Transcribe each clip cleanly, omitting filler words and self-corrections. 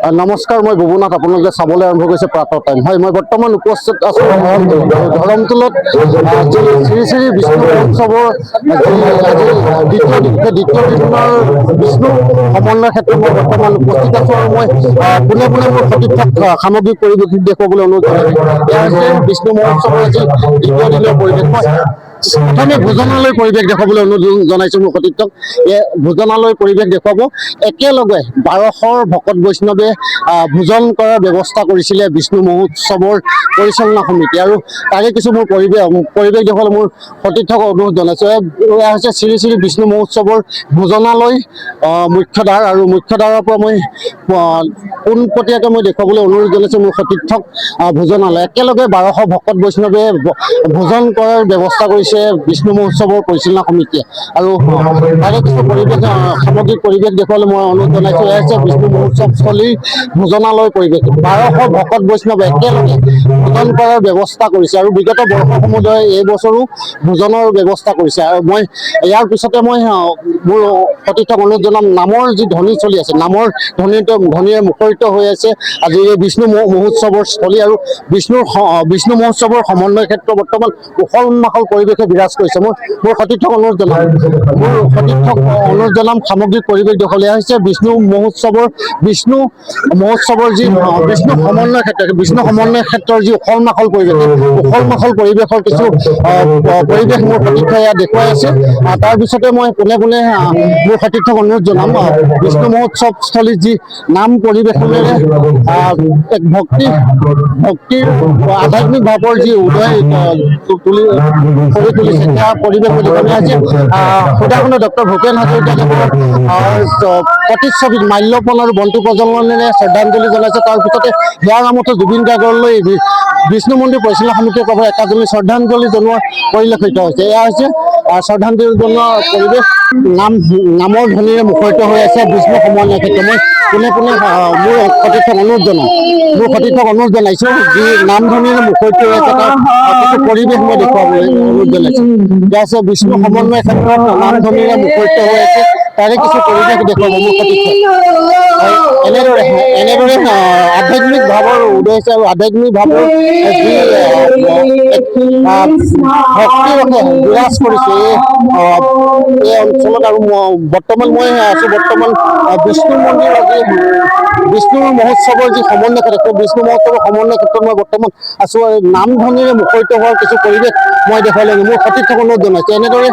নমস্কাৰ, মই বুবুনাথ। আপোনালোকে চাবলৈ আৰম্ভ কৰিছে প্ৰাতঃ টাইম। হয়, মই বৰ্তমান উপস্থিত আছোঁ ধৰমটোলত যি শ্ৰী শ্ৰী বিষ্ণু মহোৎসৱৰ আজি দ্বিতীয় দিন। সেই দ্বিতীয় দিনৰ বিষ্ণু সমন্বয় ক্ষেত্ৰত মই বৰ্তমান উপস্থিত আছোঁ আৰু মই পোনে পোনে মোৰ সতীৰ্থক সামগ্ৰিক পৰিৱেশ দেখুৱাবলৈ অনুৰোধ জনাইছোঁ। এয়া হৈছে বিষ্ণু মহোৎসৱৰ আজি দ্বিতীয় দিনৰ পৰিৱেশ। মই প্ৰথমে ভোজনালয় পৰিৱেশ দেখুৱাবলৈ অনুৰোধ জনাইছোঁ মোৰ সতীৰ্থক। ভোজনালয় পৰিৱেশ দেখুৱাব। একেলগে 1200 ভকত বৈষ্ণৱে ভোজন কৰাৰ ব্যৱস্থা কৰিছিলে বিষ্ণু মহোৎসৱৰ পৰিচালনা সমিতি, আৰু তাৰে কিছু মোৰ পৰিৱেশ দেখুৱাবলৈ মোৰ সতীৰ্থক অনুৰোধ জনাইছোঁ। এয়া হৈছে শ্ৰী শ্ৰী বিষ্ণু মহোৎসৱৰ ভোজনালয় মুখ্য দ্বাৰ, আৰু মুখ্য দ্বাৰৰ পৰা মই পোনপটীয়াকৈ মই দেখুৱাবলৈ অনুৰোধ জনাইছোঁ মোৰ সতীৰ্থক। ভোজনালয় একেলগে 1200 ভকত বৈষ্ণৱে ভোজন কৰাৰ ব্যৱস্থা কৰিছে বিষ্ণু মহোৎসৱৰ পৰিচালনা সমিতিয়ে, আৰু তাৰে কিছু পৰিৱেশ সামগ্ৰিক পৰিৱেশ দেখুৱাবলৈ মই অনুৰোধ জনাইছোঁ। এয়া হৈছে বিষ্ণু মহোৎসৱস্থলীৰ ভোজনালয় পৰিৱেশ। 1200 ভকত বৈষ্ণৱে একেলগে ভোজন কৰাৰ ব্যৱস্থা কৰিছে, আৰু বিগত বৰ্ষসমূহ দৰে এই বছৰো ভোজনৰ ব্যৱস্থা কৰিছে। আৰু মই ইয়াৰ পিছতে মই মোৰ সতীৰ্থক অনুৰোধ জনাম, নামৰ যি ধ্বনি চলি আছে, নামৰ ধ্বনিৰে মুখৰিত হৈ আছে আজি এই বিষ্ণু মহোৎসৱৰ স্থলী, আৰু বিষ্ণু মহোৎসৱৰ সমন্বয় ক্ষেত্ৰ বৰ্তমান উখল মাখল পৰিৱেশে বিৰাজ কৰিছে। মোৰ সতীৰ্থক অনুৰোধ জনাম সামগ্ৰিক পৰিৱেশ দেখুৱাবলৈ হৈছে বিষ্ণু মহোৎসৱৰ যি বিষ্ণু সমন্বয় ক্ষেত্ৰৰ যি উখল মাখল পৰিৱেশৰ কিছু পৰিৱেশ মোৰ সতীৰ্থই ইয়াত দেখুৱাই আছে। তাৰপিছতে মই পোনে পোনে মোৰ সতীৰ্থক অনুৰোধ জনাম, বিষ্ণু মহোৎসৱস্থলীত যি নাম পৰিৱেশনেৰে এক ভক্তিৰ আধ্যাত্মিক ভাৱৰ যি উদয় কৰি তুলিছে, সেয়া পৰিৱেশ দেখুৱাই আছে। সুদাগুণে ডক্টৰ ভূপেন হাজৰিকাদেৱৰ প্ৰতিচ্ছবিত মাল্যৰ্পণ আৰু বন্তি প্ৰজ্বলনেৰে শ্ৰদ্ধাঞ্জলি জনাইছে। তাৰ পিছতে হিয়াৰ আমঠু জুবিন গাৰ্গলৈ বিষ্ণু মন্দিৰ পৰিচালনা সমিতিৰ পৰা একাজলি শ্ৰদ্ধাঞ্জলি জনোৱা পৰিলক্ষিত হৈছে। এয়া হৈছে শ্ৰদ্ধাঞ্জলি জনোৱা পৰিৱেশ। নামৰ ধ্বনিৰে মুখৰিত হৈ আছে বিষ্ণু সমন্বয় ক্ষেত্ৰ। মই পোনে পোনে মোৰ সতীৰ্থক অনুৰোধ জনাইছোঁ, যি নাম ধ্বনিৰে মুখৰিত হৈ আছে তাৰ কিছু পৰিৱেশ মই দেখুৱাবলৈ অনুৰোধ জনাইছোঁ। এয়া আছে বিষ্ণু সমন্বয় ক্ষেত্ৰত নাম ধ্বনিৰে মুখৰিত হৈ আছে, তাৰে কিছু পৰিৱেশ দেখুৱাব মোৰ সতীৰ্থ। এনেদৰে আধ্যাত্মিক ভাৱৰ উদয় হৈছে, আৰু আধ্যাত্মিক ভাৱৰ যি ভক্তিৰসে বিৰাজ কৰিছে এই অঞ্চলত। আৰু বৰ্তমান মই আছোঁ বিষ্ণু মহোৎসৱৰ যি সমন্বয় ক্ষেত্ৰ, বিষ্ণু মহোৎসৱৰ সমন্বয় ক্ষেত্ৰত মই বৰ্তমান আছোঁ। নাম ধ্বনিৰে মুখৰিত হোৱাৰ কিছু পৰিৱেশ মই দেখুৱাই লাগিব মোৰ সতীৰ্থক অনুৰোধ জনাইছোঁ। এনেদৰে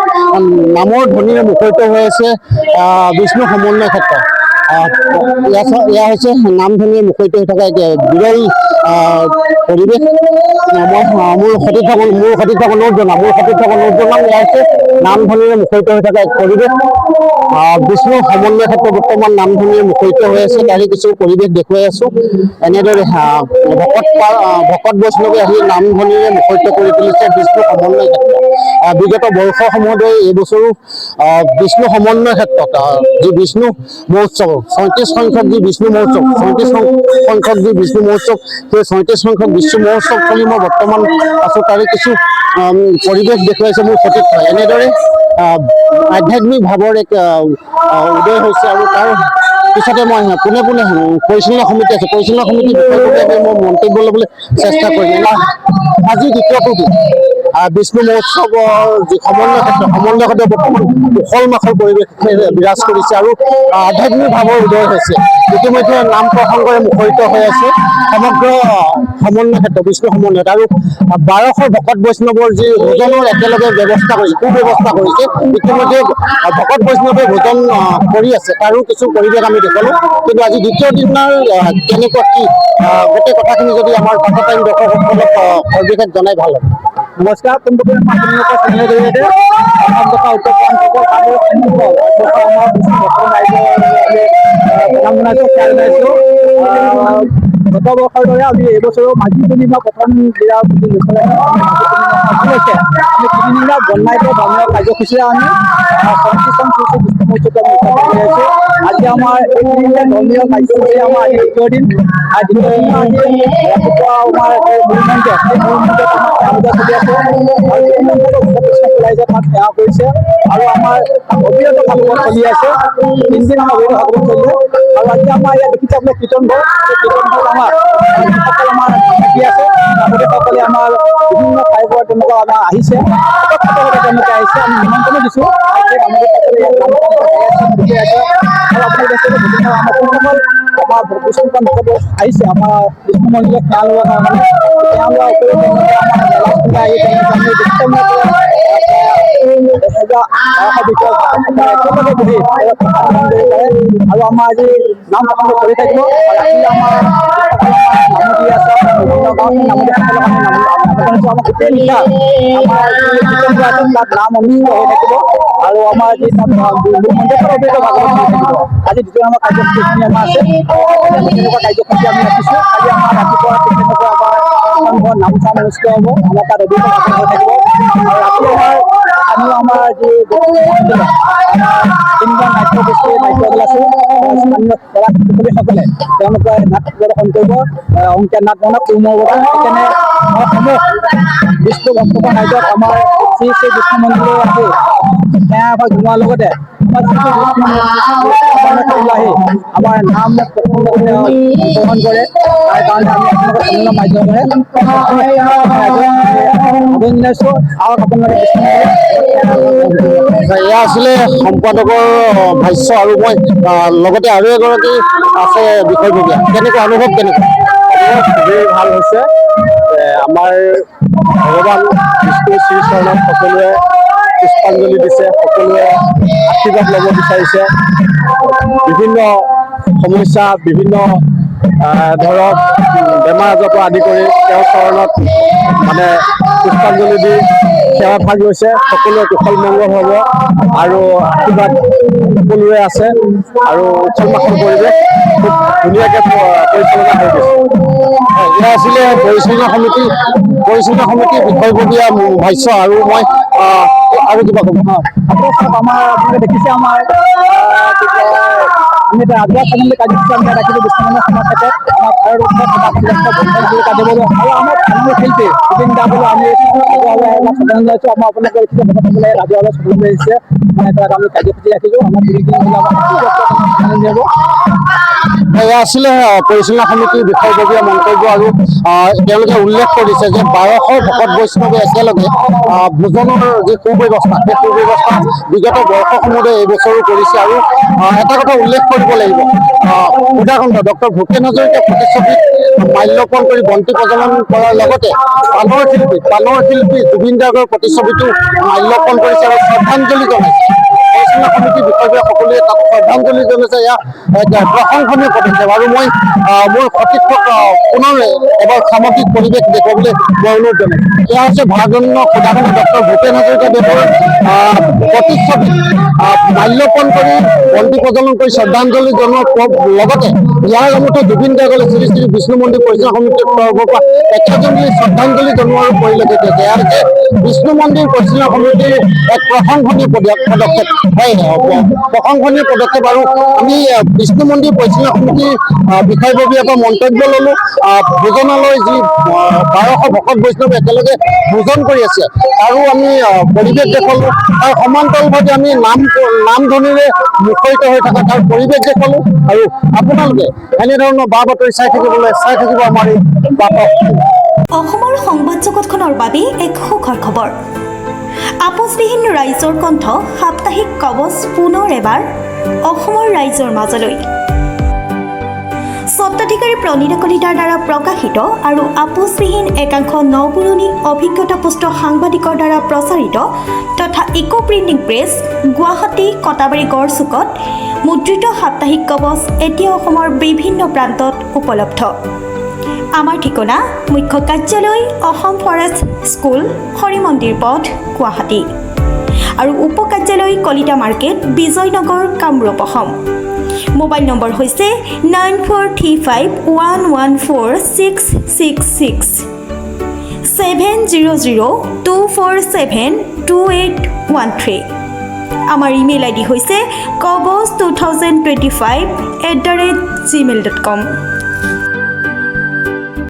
নামৰ ধ্বনিৰে মুখৰিত হৈ আছে বিষ্ণু সমন্বয় ক্ষেত্ৰ। এয়া হৈছে নাম ধ্বনিৰে মুখৰিত হৈ থকা এক বিৰল পৰিৱেশ। মই মোৰ সতীৰ্থক অনুৰোধ জনাম, এয়া হৈছে নাম ধ্বনিৰে মুখৰিত হৈ থকা এক পৰিৱেশ। বিষ্ণু সমন্বয় ক্ষেত্ৰ বৰ্তমান নাম ধ্বনিৰে মুখৰিত হৈ আছে, তাৰে কিছু পৰিৱেশ দেখুৱাই আছোঁ। এনেদৰে ভকত বৈষ্ণৱে আহি নাম ধ্বনিৰে মুখৰিত কৰি তুলিছে বিষ্ণু সমন্বয় ক্ষেত্ৰ। বিগত বৰ্ষসমূহৰ দৰে এই বছৰো বিষ্ণু সমন্বয় ক্ষেত্ৰত যি বিষ্ণু মহোৎসৱ 34 সংখ্যক যি বিষ্ণু মহোৎসৱ, সেই 34 সংখ্যক বিষ্ণু মহোৎসৱ বুলি মই বৰ্তমান আছোঁ। তাৰে কিছু পৰিৱেশ দেখুৱাইছে মোৰ সতীৰ্থই। এনেদৰে আধ্যাত্মিক ভাৱৰ এক উদয় হৈছে, আৰু তাৰ পিছতে মই পোনে পোনে পৰিচালনা সমিতি আছে, পৰিচালনা সমিতিৰ বিষয়টোকে মই মন্তব্য ল'বলৈ চেষ্টা কৰিম। আজি দ্বিতীয়টো দিন বিষ্ণু মহোৎসৱৰ যি সমন্বয় ক্ষেত্ৰ বৰ্তমান উখল মাখল পৰিৱেশ বিৰাজ কৰিছে, আৰু আধ্যাত্মিক ভাৱৰ উদয় হৈছে। ইতিমধ্যে নাম প্ৰসংগৰে মুখৰিত হৈ আছে সমগ্ৰ সমন্বয় ক্ষেত্ৰ, বিষ্ণু সমন্বয়ত। আৰু 1200 ভকত বৈষ্ণৱৰ যি ভোজনৰ একেলগে সুব্যৱস্থা কৰিছে, ইতিমধ্যে ভকত বৈষ্ণৱে ভোজন কৰি আছে, তাৰো কিছু পৰিৱেশ আমি দেখালোঁ। কিন্তু আজি দ্বিতীয় দিনৰ কেনেকুৱা কি গোটেই কথাখিনি যদি আমাৰ প্ৰাতঃ টাইম দৰ্শকসকলক সবিশেষ জনাই ভাল হ'ব। নমস্কাৰ, পোনপ্ৰথমে আপোনালোকৰ চেনেলৰ জৰিয়তে গত বৰ্ষৰ দৰে আমি এইবছৰো মাঘী পূৰ্ণিমা প্ৰথম ক্ৰীড়া আমি তিনিদিনীয়া বন্যাঢ্য ভ্ৰমণৰ কাৰ্যসূচীৰে আমি 34খন বিষ্ণু মহোৎসৱ আছোঁ। আজি আমাৰ এই তিনিদিনীয়া ধৰ্মীয় কাৰ্যসূচী আমাৰ আজি দ্বিতীয় দিন। ৰাতিপুৱা আমাৰ মূল মন্দিৰত চলি আছে। ওলাইছে তাত সেৱা কৰিছে আৰু আমাৰ অবিৰত ভাগৱত চলি আছে 3 দিন আমাৰ অবিৰত ভাগৱত চলিলে আৰু আজি আমাৰ ইয়াত দেখিছে আপোনাৰ কীৰ্তন ঘৰ কীৰ্তন ঘৰত আমাৰ সকল আমাৰ থাকি আছে সকলে আমাৰ বিভিন্ন ঠাইৰ পৰা তেওঁলোকে আমাৰ আহিছে তেওঁলোকে আহিছে আমি নিমন্ত্ৰণো দিছোঁ আজি আমাদেৰ সকলে ইয়াত নাম আছে আৰু আপুনি দেখে আমাৰ বিষ্ণুকান্ত আহিছে আমাৰ বিষ্ণু মন্দিৰত সেৱা লোৱাৰ কাৰণে সেৱা লোৱাৰ উপৰিও আৰু আমাৰ আজি নাম প্ৰসংগ চলি থাকিব ৰাতি আমাৰ গোটেই নিশা আমাৰ তাত নাম অনুষ্ঠিত হৈ থাকিব আৰু আমাৰ যি তাত আজি যিটো আমাৰ কাৰ্যসূচী আমাৰ আছে তেনেকুৱা কাৰ্যসূচী আমি ৰাখিছোঁ আজি আমাৰ ৰাতিপুৱা তেনেকুৱা আমাৰ নাম চাম অনুষ্ঠিত হ'ব আমাৰ তাত অভিজ্ঞতা হৈ থাকিব আৰু ৰাতি আমাৰ যি তিনিজন নাট্যগোষ্ঠী নাট্যদল আছে স্থানীয় কলাকাৰসকলে তেওঁলোকে নাট প্ৰদৰ্শন কৰিব অংকীয়া নাট বনাব কুৰ্মৰ বনাব সেইকাৰণে সমূহ বিষ্ণু ভক্তগণ ৰাইজক আমাৰ শ্ৰী শ্ৰী বিষ্ণু মন্দিৰলৈ আহি সেৱা এভাগ জনোৱাৰ লগতে আহি আমাৰ নাম গ্ৰহণ কৰে তাৰ কাৰণে আমি আপোনালোকৰ চেনেলৰ মাধ্যমেৰে আবেদন জনাইছোঁ আৰু আপোনালোকে এয়া আছিলে সম্পাদকৰ ভাষ্য আৰু মই লগতে আৰু এগৰাকী আছে বিষয়ববীয়া কেনেকুৱা অনুভৱ কেনেকুৱা খুবেই ভাল হৈছে আমাৰ ভগৱান বিষ্ণু শ্ৰীচৰণত সকলোৱে পুষ্পাঞ্জলি দিছে সকলোৱে আশীৰ্বাদ ল'ব বিচাৰিছে বিভিন্ন সমস্যা বিভিন্ন ধৰক বেমাৰ আজাৰৰ পৰা আদি কৰি তেওঁৰ চৰণত মানে পুষ্পাঞ্জলি দি সেৱা ভাগ লৈছে সকলোৱে কুশল মংগল হ'ব আৰু আশীৰ্বাদ সকলোৰে আছে আৰু উৎসৱ মাখল পৰিৱেশ খুব ধুনীয়াকৈ পৰিচালনা হৈ গৈছে এয়া আছিলে পৰিচালনা সমিতিৰ বিষয়ববীয়া ভাষ্য আৰু মই আৰু কিবা ক'ব আপোনালোকে দেখিছে আমাৰ আমি এটা ৰাজহুৱা স্থানলৈ কাৰ্যসূচী আমি ৰাখিছোঁ বিষ্ণুমন্দিৰ সমাজ ক্ষেত্ৰত আমাৰ ভাৰত আৰু আমাৰ স্থানীয় শিল্পী জুবিন দাবলৈ আমি ৰাজহুৱাভাৱে শ্ৰদ্ধাঞ্জলি জনাইছোঁ আমাৰ আপোনালোকে দেখিছে ভকতসকলে ৰাজহুৱাভাৱে শ্ৰদ্ধাঞ্জলি দিছে মানে তাত আমি কাৰ্যসূচী ৰাখিছোঁ আমাৰ শ্ৰদ্ধাঞ্জলি হ'ব এয়া আছিলে পৰিচালনা সমিতিৰ বিষয়ববীয়া মন্তব্য আৰু তেওঁলোকে উল্লেখ কৰিছে যে 1200 ভকত বৈষ্ণৱে একেলগে ভোজনৰ যি সুব্যৱস্থা সেই সুব্যৱস্থা বিগত বৰ্ষসমূহতে এই বছৰো কৰিছে আৰু এটা কথা উল্লেখ কৰিব লাগিব উদাহৰণ ডক্টৰ ভূপেন হাজৰিকা প্ৰতিচ্ছবিত মাল্যৰ্পণ কৰি বন্তি প্ৰজ্বলন কৰাৰ লগতে পাণৰ শিল্পী জুবিন গাৰ্গৰ প্ৰতিচ্ছবিটো মাল্যৰ্পণ কৰিছে আৰু শ্ৰদ্ধাঞ্জলি জনাইছে পৰিচালনা সমিতিৰ বিষয়ববীয়া সকলোৱে তাত শ্ৰদ্ধাঞ্জলি জনাইছে এয়া এক প্ৰশংসনীয় পদক্ষেপ আৰু মই মোৰ সতীৰ্থক পুনৰ এবাৰ সামগ্ৰিক পৰিৱেশ দেখুৱাবলৈ মই অনুৰোধ জনাইছোঁ এয়া হৈছে ভাৰতৰত্ন সুধাকৰ্তা ডক্টৰ ভূপেন হাজৰিকাদেৱৰ প্ৰতিচ্ছবিত মাল্যৰ্পণ কৰি বন্তি প্ৰজ্বলন কৰি শ্ৰদ্ধাঞ্জলি জনোৱাৰ লগতে ইয়াৰ লগতে জুবিন গাৰ্গলৈ শ্ৰী শ্ৰী বিষ্ণু মন্দিৰ পৰিচালনা সমিতিৰ তৰফৰ পৰা একেজনী শ্ৰদ্ধাঞ্জলি জনোৱাৰো পৰিলক্ষিত হৈছে এয়া হৈছে বিষ্ণু মন্দিৰ পৰিচালনা সমিতিৰ এক প্ৰশংসনীয় পদক্ষেপ হয় প্ৰশংসনীয় পদক্ষেপ আৰু আমি বিষ্ণু মন্দিৰ পৰিচালনা সমিতিৰ বিষয়ববীয়াৰ পৰা মন্তব্য ল'লোঁ ভোজনালয় যি 1200 ভকত বৈষ্ণৱে একেলগে ভোজন কৰি আছে আৰু আমি পৰিৱেশ দেখুৱালোঁ তাৰ সমান্তৰালভাৱে আমি নাম ধ্বনিৰে মুখৰিত হৈ থকা তাৰ পৰিৱেশ দেখুৱালোঁ আৰু আপোনালোকে এনেধৰণৰ বা বাতৰি চাই থাকিব আমাৰ এই বাতক অসমৰ সংবাদ জগতখনৰ বাবে এক সুখৰ খবৰ আপোচবিহীন ৰাইজৰ কণ্ঠ সাপ্তাহিক কবচ পুনৰ এবাৰ অসমৰ ৰাইজৰ মাজলৈ স্বত্বাধিকাৰী প্ৰণীতা কলিতাৰ দ্বাৰা প্ৰকাশিত আৰু আপোচবিহীন একাংশ নপুৰণি অভিজ্ঞতাপুষ্ট সাংবাদিকৰ দ্বাৰা প্ৰচাৰিত তথা eco printing press Guwahati Katabari গড়চুকত মুদ্ৰিত সাপ্তাহিক কবচ এতিয়া অসমৰ বিভিন্ন প্ৰান্তত উপলব্ধ আমাৰ ঠিকনা মুখ্য কাৰ্যালয় অসম ফৰেষ্ট স্কুল হৰি মন্দিৰ পথ গুৱাহাটী আৰু উপ কাৰ্যালয় Kalita market Bijoynagar Kamrup Assam mobile number হৈছে 9435114666 70024728813 আমাৰ ইমেইল আইডি হৈছে kobos2025@gmail.com